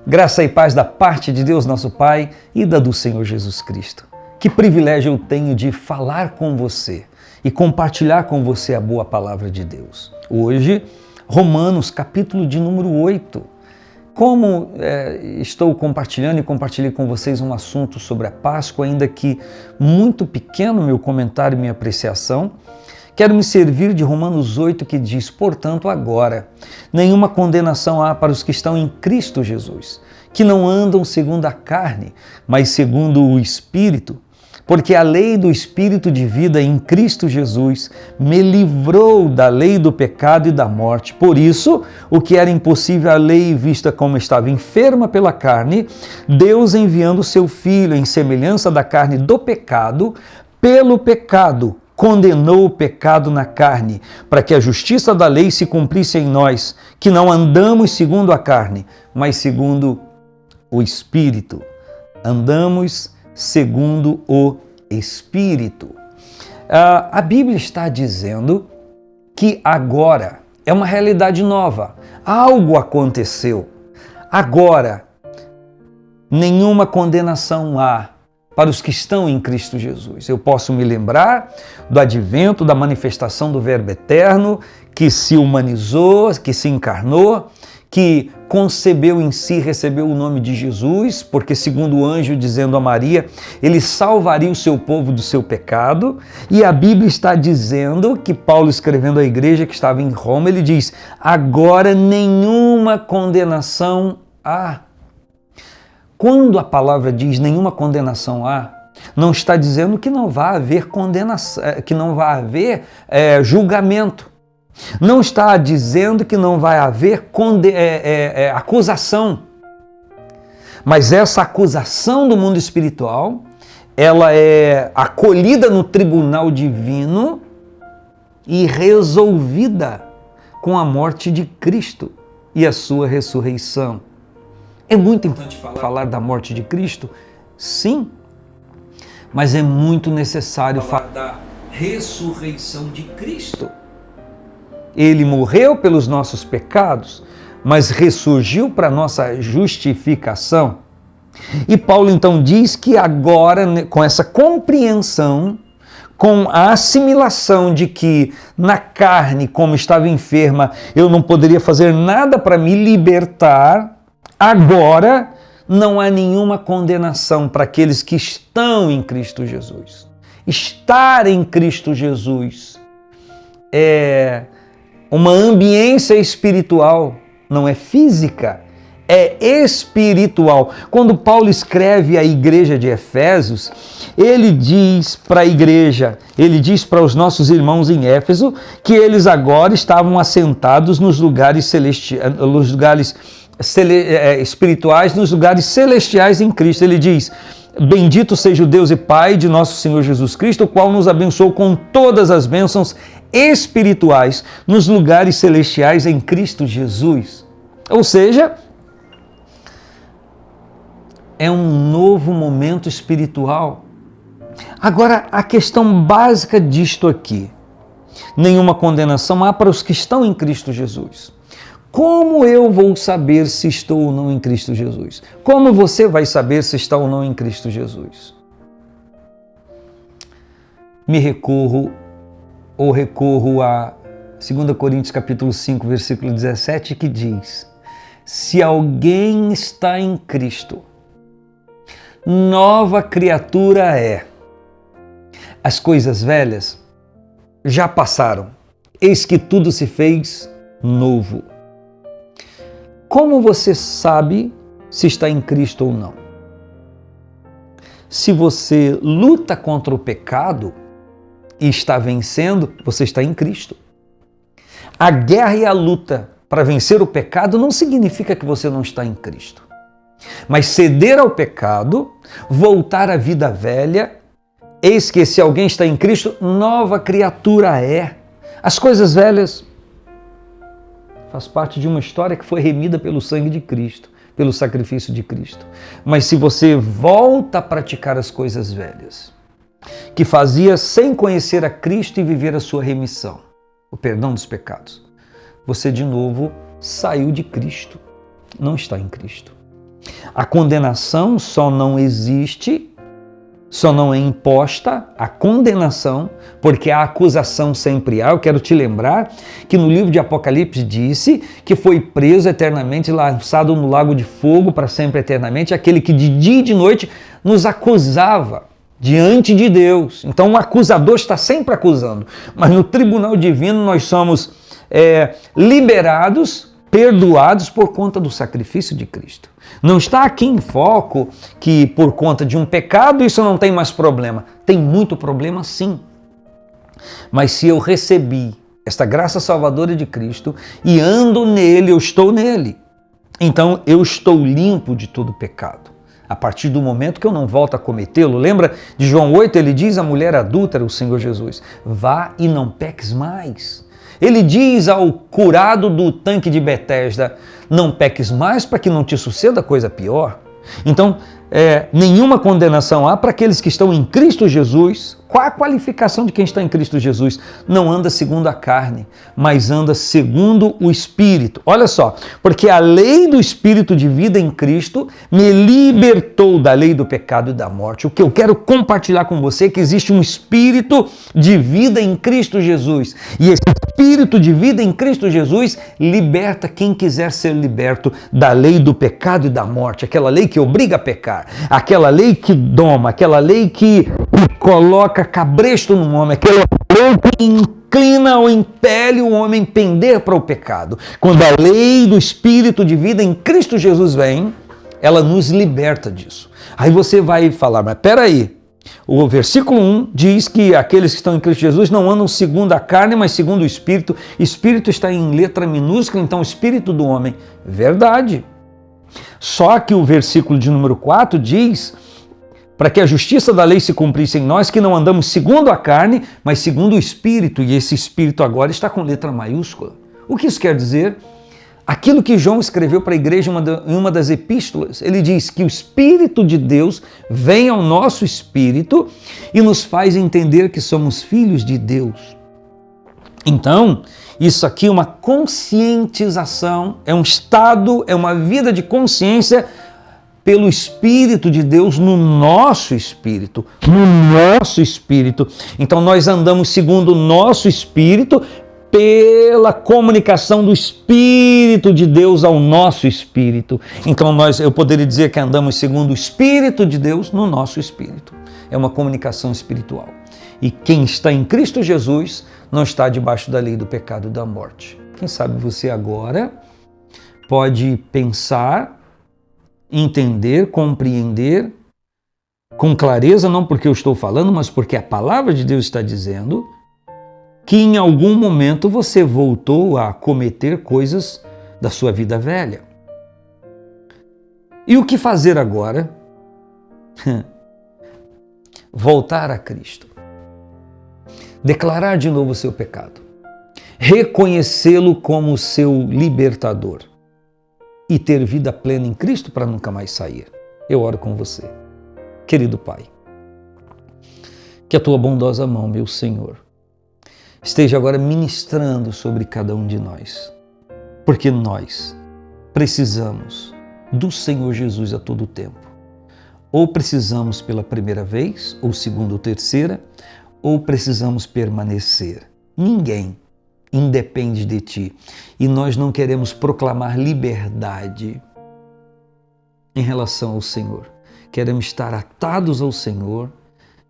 Graça e paz da parte de Deus, nosso Pai, e da do Senhor Jesus Cristo. Que privilégio eu tenho de falar com você e compartilhar com você a boa palavra de Deus. Hoje, Romanos, capítulo de número 8. Como estou compartilhando e compartilhei com vocês um assunto sobre a Páscoa, ainda que muito pequeno meu comentário e minha apreciação, quero me servir de Romanos 8, que diz: portanto, agora, nenhuma condenação há para os que estão em Cristo Jesus, que não andam segundo a carne, mas segundo o Espírito. Porque a lei do Espírito de vida em Cristo Jesus me livrou da lei do pecado e da morte. Por isso, o que era impossível à lei, vista como estava enferma pela carne, Deus, enviando o seu Filho em semelhança da carne do pecado, pelo pecado, condenou o pecado na carne, para que a justiça da lei se cumprisse em nós, que não andamos segundo a carne, mas segundo o Espírito. Andamos segundo o Espírito. A Bíblia está dizendo que agora é uma realidade nova. Algo aconteceu. Agora, nenhuma condenação há para os que estão em Cristo Jesus. Eu posso me lembrar do advento, da manifestação do Verbo eterno, que se humanizou, que se encarnou, que concebeu em si, recebeu o nome de Jesus, porque segundo o anjo dizendo a Maria, ele salvaria o seu povo do seu pecado. E a Bíblia está dizendo que Paulo, escrevendo à igreja que estava em Roma, ele diz: agora nenhuma condenação há. Quando a palavra diz nenhuma condenação há, não está dizendo que não vai haver condenação, que não vai haver julgamento. Não está dizendo que não vai haver acusação. Mas essa acusação do mundo espiritual, ela é acolhida no tribunal divino e resolvida com a morte de Cristo e a sua ressurreição. É muito importante falar da morte de Cristo? Sim. Mas é muito necessário falar da ressurreição de Cristo. Ele morreu pelos nossos pecados, mas ressurgiu para nossa justificação. E Paulo então diz que agora, com essa compreensão, com a assimilação de que na carne, como estava enferma, eu não poderia fazer nada para me libertar, agora não há nenhuma condenação para aqueles que estão em Cristo Jesus. Estar em Cristo Jesus é uma ambiência espiritual, não é física, é espiritual. Quando Paulo escreve à igreja de Efésios, ele diz para a igreja, ele diz para os nossos irmãos em Éfeso, que eles agora estavam assentados nos lugares espirituais, nos lugares celestiais em Cristo. Ele diz: bendito seja o Deus e Pai de nosso Senhor Jesus Cristo, o qual nos abençoou com todas as bênçãos espirituais nos lugares celestiais em Cristo Jesus. Ou seja, é um novo momento espiritual. Agora, a questão básica disto aqui: nenhuma condenação há para os que estão em Cristo Jesus. Como eu vou saber se estou ou não em Cristo Jesus? Como você vai saber se está ou não em Cristo Jesus? Recorro a 2 Coríntios capítulo 5, versículo 17, que diz: se alguém está em Cristo, nova criatura é. As coisas velhas já passaram, eis que tudo se fez novo. Como você sabe se está em Cristo ou não? Se você luta contra o pecado e está vencendo, você está em Cristo. A guerra e a luta para vencer o pecado não significa que você não está em Cristo. Mas ceder ao pecado, voltar à vida velha, eis que se alguém está em Cristo, nova criatura é. As coisas velhas faz parte de uma história que foi remida pelo sangue de Cristo, pelo sacrifício de Cristo. Mas se você volta a praticar as coisas velhas, que fazia sem conhecer a Cristo e viver a sua remissão, o perdão dos pecados, você de novo saiu de Cristo, não está em Cristo. A condenação só não existe, só não é imposta a condenação, porque a acusação sempre há. Eu quero te lembrar que no livro de Apocalipse disse que foi preso eternamente, lançado no lago de fogo para sempre eternamente, aquele que de dia e de noite nos acusava diante de Deus. Então o acusador está sempre acusando, mas no tribunal divino nós somos liberados, perdoados por conta do sacrifício de Cristo. Não está aqui em foco que por conta de um pecado isso não tem mais problema. Tem muito problema sim. Mas se eu recebi esta graça salvadora de Cristo e ando nele, eu estou nele. Então eu estou limpo de todo pecado. A partir do momento que eu não volto a cometê-lo. Lembra de João 8? Ele diz à mulher adúltera, o Senhor Jesus, vá e não peques mais. Ele diz ao curado do tanque de Betesda, não peques mais para que não te suceda coisa pior. Então, nenhuma condenação há para aqueles que estão em Cristo Jesus. Qual a qualificação de quem está em Cristo Jesus? Não anda segundo a carne, mas anda segundo o Espírito. Olha só, porque a lei do Espírito de vida em Cristo me libertou da lei do pecado e da morte. O que eu quero compartilhar com você é que existe um Espírito de vida em Cristo Jesus. E esse Espírito de vida em Cristo Jesus liberta quem quiser ser liberto da lei do pecado e da morte. Aquela lei que obriga a pecar, aquela lei que doma, aquela lei que coloca cabresto no homem, aquela lei que inclina ou impele o homem pender para o pecado. Quando a lei do Espírito de vida em Cristo Jesus vem, ela nos liberta disso. Aí você vai falar, mas peraí, o versículo 1 diz que aqueles que estão em Cristo Jesus não andam segundo a carne, mas segundo o Espírito. Espírito está em letra minúscula, então o Espírito do homem. Verdade. Só que o versículo de número 4 diz, para que a justiça da lei se cumprisse em nós, que não andamos segundo a carne, mas segundo o Espírito, e esse Espírito agora está com letra maiúscula. O que isso quer dizer? Aquilo que João escreveu para a igreja em uma das epístolas, ele diz que o Espírito de Deus vem ao nosso espírito e nos faz entender que somos filhos de Deus. Então, isso aqui é uma conscientização, é um estado, é uma vida de consciência pelo Espírito de Deus no nosso espírito, Então nós andamos segundo o nosso espírito pela comunicação do Espírito de Deus ao nosso espírito. Então eu poderia dizer que andamos segundo o Espírito de Deus no nosso espírito. É uma comunicação espiritual. E quem está em Cristo Jesus não está debaixo da lei do pecado e da morte. Quem sabe você agora pode pensar, entender, compreender com clareza, não porque eu estou falando, mas porque a palavra de Deus está dizendo que em algum momento você voltou a cometer coisas da sua vida velha. E o que fazer agora? Voltar a Cristo. Declarar de novo o seu pecado. Reconhecê-lo como seu libertador. E ter vida plena em Cristo para nunca mais sair. Eu oro com você. Querido Pai, que a tua bondosa mão, meu Senhor, esteja agora ministrando sobre cada um de nós, porque nós precisamos do Senhor Jesus a todo tempo. Ou precisamos pela primeira vez, ou segunda ou terceira, ou precisamos permanecer. Ninguém independe de ti. E nós não queremos proclamar liberdade em relação ao Senhor. Queremos estar atados ao Senhor,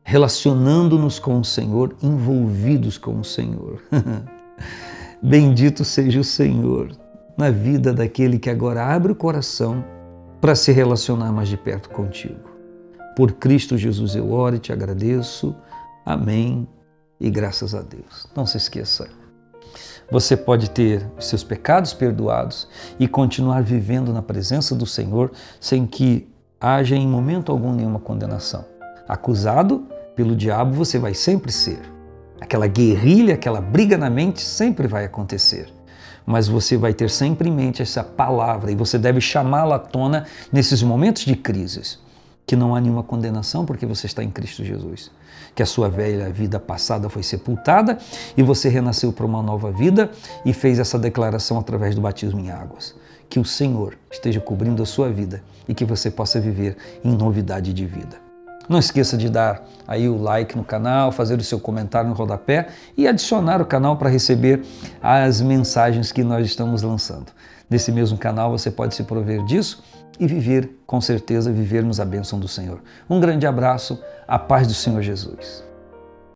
relacionando-nos com o Senhor, envolvidos com o Senhor. Bendito seja o Senhor na vida daquele que agora abre o coração para se relacionar mais de perto contigo. Por Cristo Jesus eu oro e te agradeço. Amém e graças a Deus. Não se esqueça, você pode ter os seus pecados perdoados e continuar vivendo na presença do Senhor sem que haja em momento algum nenhuma condenação. Acusado pelo diabo você vai sempre ser. Aquela guerrilha, aquela briga na mente sempre vai acontecer. Mas você vai ter sempre em mente essa palavra e você deve chamá-la à tona nesses momentos de crises. Que não há nenhuma condenação porque você está em Cristo Jesus. Que a sua velha vida passada foi sepultada e você renasceu para uma nova vida e fez essa declaração através do batismo em águas. Que que o Senhor esteja cobrindo a sua vida e que você possa viver em novidade de vida. Não esqueça de dar aí o like no canal, fazer o seu comentário no rodapé e adicionar o canal para receber as mensagens que nós estamos lançando. Nesse mesmo canal você pode se prover disso e viver, com certeza, vivermos a bênção do Senhor. Um grande abraço, a paz do Senhor Jesus.